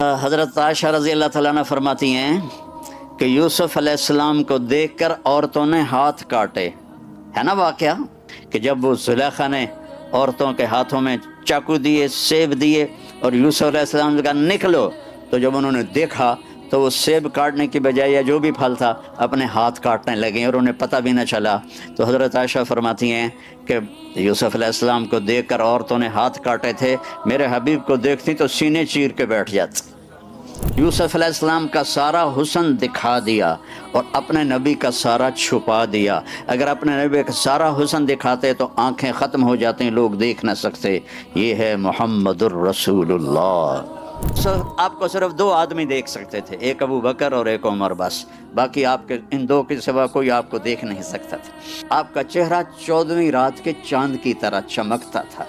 حضرت عائشہ رضی اللہ تعالیٰ عنہ فرماتی ہیں کہ یوسف علیہ السلام کو دیکھ کر عورتوں نے ہاتھ کاٹے. ہے نا واقعہ کہ جب وہ زلیخا نے عورتوں کے ہاتھوں میں چاقو دیے، سیب دیے اور یوسف علیہ السلام نے کہا نکلو، تو جب انہوں نے دیکھا تو وہ سیب کاٹنے کی بجائے یا جو بھی پھل تھا اپنے ہاتھ کاٹنے لگے اور انہیں پتہ بھی نہ چلا. تو حضرت عائشہ فرماتی ہیں کہ یوسف علیہ السلام کو دیکھ کر عورتوں نے ہاتھ کاٹے تھے، میرے حبیب کو دیکھتی تو سینے چیر کے بیٹھ جاتی. یوسف علیہ السلام کا سارا حسن دکھا دیا اور اپنے نبی کا سارا چھپا دیا. اگر اپنے نبی کا سارا حسن دکھاتے تو آنکھیں ختم ہو جاتی، لوگ دیکھ نہ سکتے. یہ ہے محمد الرسول اللہ. آپ کو صرف دو آدمی دیکھ سکتے تھے، ایک ابو بکر اور ایک عمر، بس باقی آپ کے ان دو کے سوا کوئی آپ کو دیکھ نہیں سکتا تھا. آپ کا چہرہ 14ویں رات کے چاند کی طرح چمکتا تھا.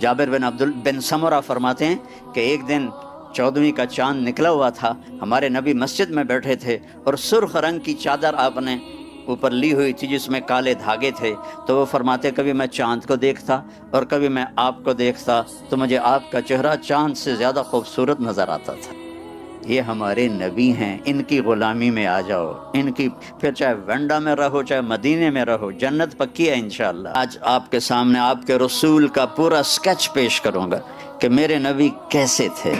جابر بن سمرہ فرماتے ہیں کہ ایک دن 14ویں کا چاند نکلا ہوا تھا، ہمارے نبی مسجد میں بیٹھے تھے اور سرخ رنگ کی چادر آپ نے اوپر لی ہوئی تھی جس میں کالے دھاگے تھے. تو وہ فرماتے کبھی میں چاند کو دیکھتا اور کبھی میں آپ کو دیکھتا تو مجھے آپ کا چہرہ چاند سے زیادہ خوبصورت نظر آتا تھا. یہ ہمارے نبی ہیں، ان کی غلامی میں آ جاؤ، ان کی پھر چاہے ونڈا میں رہو چاہے مدینے میں رہو، جنت پکی ہے انشاءاللہ. آج آپ کے سامنے آپ کے رسول کا پورا سکیچ پیش کروں گا کہ میرے نبی کیسے تھے،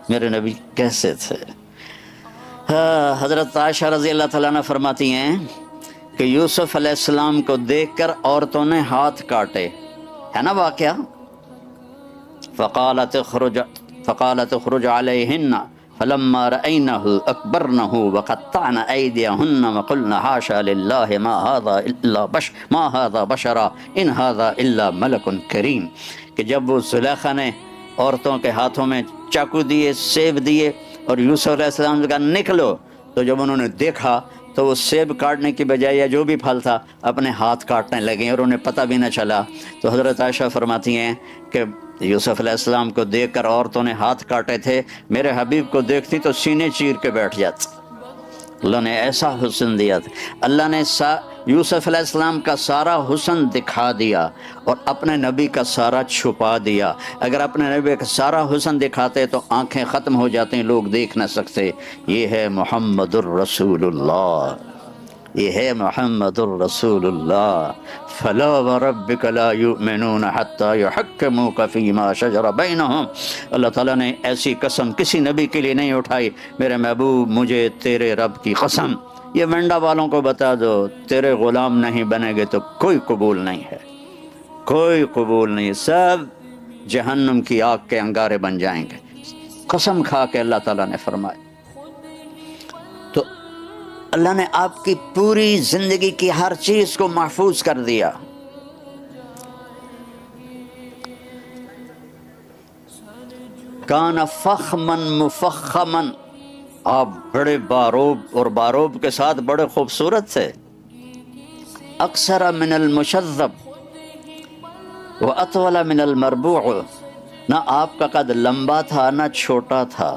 میرے نبی کیسے تھے. حضرت عائشہ رضی اللہ تعالیٰ عنہ فرماتی ہیں کہ یوسف علیہ السلام کو دیکھ کر عورتوں نے ہاتھ کاٹے. ہے نا واقعہ. فقالت اخرج علیہن فلما رأینہ اکبرنہ وقطعن ایدیہن وقلن حاشا للہ ما هذا بشرا ان هذا الا ملک کریم. کہ جب وہ زلیخا نے عورتوں کے ہاتھوں میں چاقو دیے، سیب دیے اور یوسف علیہ السلام نے کہا نکلو، تو جب انہوں نے دیکھا تو وہ سیب کاٹنے کی بجائے یا جو بھی پھل تھا اپنے ہاتھ کاٹنے لگے اور انہیں پتہ بھی نہ چلا. تو حضرت عائشہ فرماتی ہیں کہ یوسف علیہ السلام کو دیکھ کر عورتوں نے ہاتھ کاٹے تھے، میرے حبیب کو دیکھتی تو سینے چیر کے بیٹھ جاتی. اللہ نے ایسا حسن دیا تھا، اللہ نے یوسف علیہ السلام کا سارا حسن دکھا دیا اور اپنے نبی کا سارا چھپا دیا. اگر اپنے نبی کا سارا حسن دکھاتے تو آنکھیں ختم ہو جاتی، لوگ دیکھ نہ سکتے. یہ ہے محمد الرسول اللہ، یہ ہے محمد الرسول اللہ. فلا وربک لا یؤمنون حتی یحکموک فیما شجر بینہم. اللہ تعالیٰ نے ایسی قسم کسی نبی کے لیے نہیں اٹھائی. میرے محبوب مجھے تیرے رب کی قسم، یہ ونڈا والوں کو بتا دو تیرے غلام نہیں بنے گے تو کوئی قبول نہیں ہے، کوئی قبول نہیں، سب جہنم کی آگ کے انگارے بن جائیں گے. قسم کھا کے اللہ تعالیٰ نے فرمایا. تو اللہ نے آپ کی پوری زندگی کی ہر چیز کو محفوظ کر دیا. کان فخما مفخما، آپ بڑے باروب اور باروب کے ساتھ بڑے خوبصورت تھے. اکثر من المشذب واطول من المربوع، نہ آپ کا قد لمبا تھا نہ چھوٹا تھا،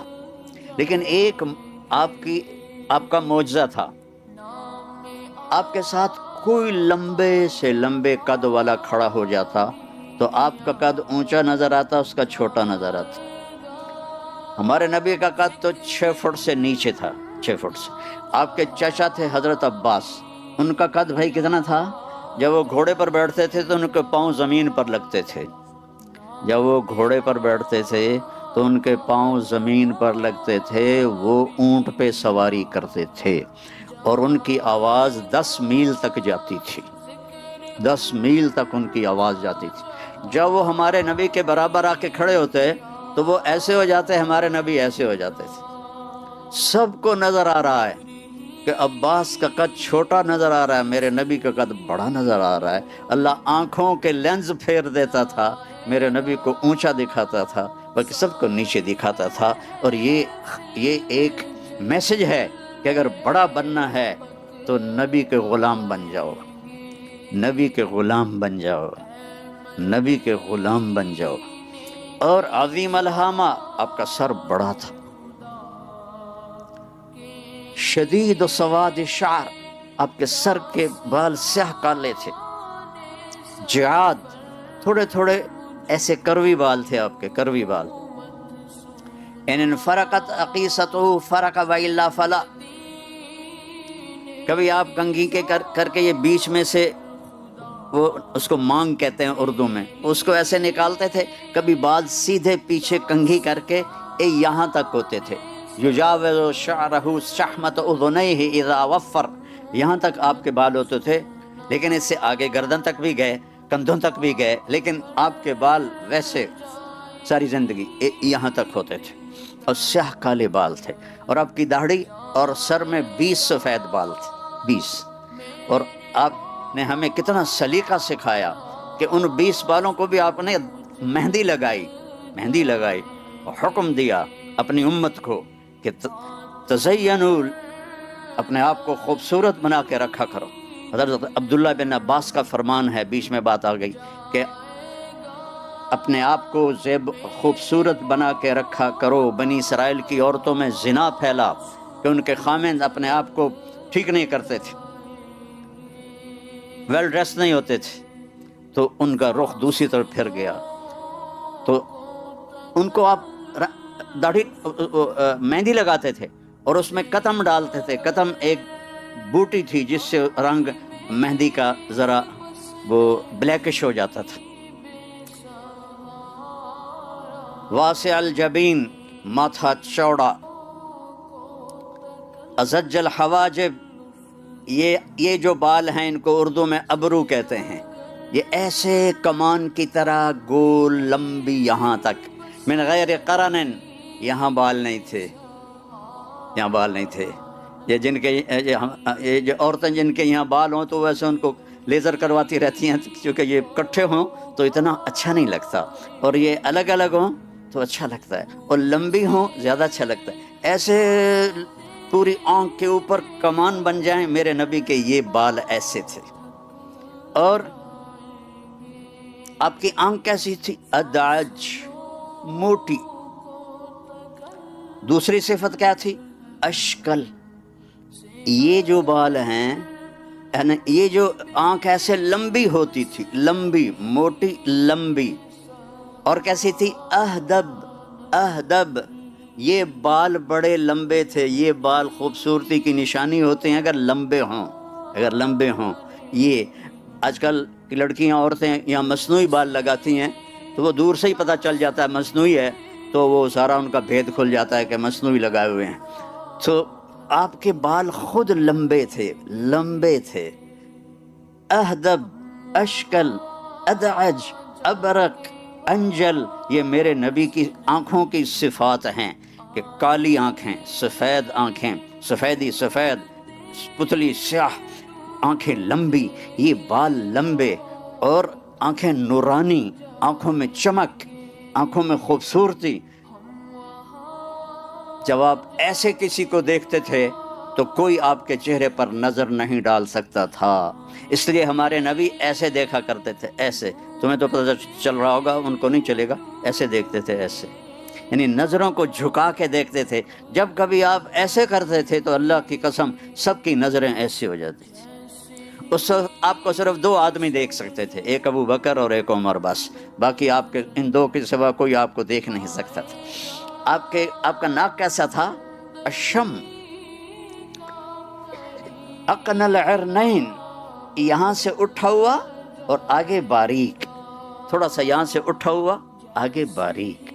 لیکن ایک آپ کا معجزہ تھا، آپ کے ساتھ کوئی لمبے سے لمبے قد والا کھڑا ہو جاتا تو آپ کا قد اونچا نظر آتا، اس کا چھوٹا نظر آتا. ہمارے نبی کا قد تو 6 فٹ سے نیچے تھا، 6 فٹ سے. آپ کے چچا تھے حضرت عباس، ان کا قد بھائی کتنا تھا؟ جب وہ گھوڑے پر بیٹھتے تھے تو ان کے پاؤں زمین پر لگتے تھے. جب وہ گھوڑے پر بیٹھتے تھے تو ان کے پاؤں زمین پر لگتے تھے. وہ اونٹ پہ سواری کرتے تھے اور ان کی آواز 10 میل تک جاتی تھی، 10 میل تک ان کی آواز جاتی تھی. جب وہ ہمارے نبی کے برابر آ کے کھڑے ہوتے تو وہ ایسے ہو جاتے، ہمارے نبی ایسے ہو جاتے تھے. سب کو نظر آ رہا ہے کہ عباس کا قد چھوٹا نظر آ رہا ہے، میرے نبی کا قد بڑا نظر آ رہا ہے. اللہ آنکھوں کے لینز پھیر دیتا تھا، میرے نبی کو اونچا دکھاتا تھا بلکہ سب کو نیچے دکھاتا تھا. اور یہ ایک میسج ہے کہ اگر بڑا بننا ہے تو نبی کے غلام بن جاؤ، نبی کے غلام بن جاؤ، نبی کے غلام بن جاؤ. اور عظیم الہامہ، آپ کا سر بڑا تھا. شدید سواد شعر، آپ کے سر کے بال سیاہ کالے تھے. جعاد، تھوڑے تھوڑے ایسے کروی بال تھے آپ کے، کروی بال. ان فرقت عقیصتہ فرق والا فلا، کبھی آپ کنگھی کے کر کے یہ بیچ میں سے، وہ اس کو مانگ کہتے ہیں اردو میں، اس کو ایسے نکالتے تھے، کبھی بال سیدھے پیچھے کنگھی کر کے یہاں تک ہوتے تھے، یجاوز شعرہ شحمۃ اذنیہ اذا وفر، یہاں تک آپ کے بال ہوتے تھے، لیکن اس سے آگے گردن تک بھی گئے، کندھوں تک بھی گئے، لیکن آپ کے بال ویسے ساری زندگی یہاں تک ہوتے تھے، اور سیاہ کالے بال تھے، اور آپ کی داڑھی اور سر میں 20 سفید بال تھے، 20۔ اور آپ نے ہمیں کتنا سلیقہ سکھایا کہ ان 20 بالوں کو بھی آپ نے مہندی لگائی اور حکم دیا اپنی امت کو کہ تزینوا، اپنے آپ کو خوبصورت بنا کے رکھا کرو۔ حضرت عبداللہ بن عباس کا فرمان ہے، بیچ میں بات آ گئی، کہ اپنے آپ کو خوبصورت بنا کے رکھا کرو۔ بنی اسرائیل کی عورتوں میں زنا پھیلا کہ ان کے خامند اپنے آپ کو ٹھیک نہیں کرتے تھے، ویل ڈریس نہیں ہوتے تھے، تو ان کا رخ دوسری طرف پھر گیا، تو ان کو آپ داڑھی مہندی لگاتے تھے اور اس میں قطم ڈالتے تھے۔ قطم ایک بوٹی تھی جس سے رنگ مہندی کا ذرا وہ بلیکش ہو جاتا تھا۔ واسع الجبین، ماتھا چوڑا، ازج الحواجب، یہ جو بال ہیں ان کو اردو میں ابرو کہتے ہیں، یہ ایسے کمان کی طرح گول لمبی یہاں تک، من غیر قرن، یہاں بال نہیں تھے، یہاں بال نہیں تھے۔ یہ جن کے یہ جو عورتیں جن کے یہاں بال ہوں تو ویسے ان کو لیزر کرواتی رہتی ہیں، کیونکہ یہ اکٹھے ہوں تو اتنا اچھا نہیں لگتا، اور یہ الگ الگ ہوں تو اچھا لگتا ہے، اور لمبی ہوں زیادہ اچھا لگتا ہے۔ ایسے پوری آنکھ کے اوپر کمان بن جائیں، میرے نبی کے یہ بال ایسے تھے۔ اور آپ کی آنکھ کیسی تھی؟ ادعج، موٹی۔ دوسری صفت کیا تھی؟ اشکل، یہ جو بال ہیں، یہ جو آنکھ ایسے لمبی ہوتی تھی، لمبی، موٹی، لمبی، اور کیسی تھی؟ اہدب، یہ بال بڑے لمبے تھے۔ یہ بال خوبصورتی کی نشانی ہوتے ہیں اگر لمبے ہوں۔ یہ آج کل کی لڑکیاں، عورتیں یہاں مصنوعی بال لگاتی ہیں تو وہ دور سے ہی پتہ چل جاتا ہے مصنوعی ہے، تو وہ سارا ان کا بھید کھل جاتا ہے کہ مصنوعی لگائے ہوئے ہیں۔ تو آپ کے بال خود لمبے تھے، اہدب، اشکل، ادعج، ابرق، انجل، یہ میرے نبی کی آنکھوں کی صفات ہیں کہ کالی آنکھیں، سفید آنکھیں، سفیدی سفید، پتلی سیاہ، آنکھیں لمبی، یہ بال لمبے، اور آنکھیں نورانی، آنکھوں میں چمک، آنکھوں میں خوبصورتی۔ جب آپ ایسے کسی کو دیکھتے تھے تو کوئی آپ کے چہرے پر نظر نہیں ڈال سکتا تھا، اس لیے ہمارے نبی ایسے دیکھا کرتے تھے، ایسے۔ تمہیں تو پتہ چل رہا ہوگا، ان کو نہیں چلے گا، ایسے دیکھتے تھے، ایسے، یعنی نظروں کو جھکا کے دیکھتے تھے۔ جب کبھی آپ ایسے کرتے تھے تو اللہ کی قسم سب کی نظریں ایسی ہو جاتی تھی۔ اس وقت آپ کو صرف 2 آدمی دیکھ سکتے تھے، ایک ابو بکر اور ایک عمر، بس، باقی آپ کے ان 2 کے سوا کوئی آپ کو دیکھ نہیں سکتا تھا۔ آپ کا ناک کیسا تھا؟ اشم، اقن العرنین، یہاں سے اٹھا ہوا اور آگے باریک، تھوڑا سا یہاں سے اٹھا ہوا آگے باریک۔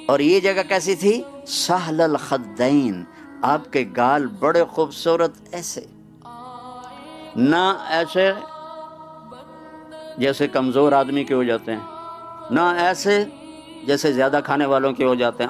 اور یہ جگہ کیسی تھی؟ سہل الخدین، آپ کے گال بڑے خوبصورت، ایسے، نہ ایسے جیسے کمزور آدمی کے ہو جاتے ہیں، نہ ایسے جیسے زیادہ کھانے والوں کے ہو جاتے ہیں۔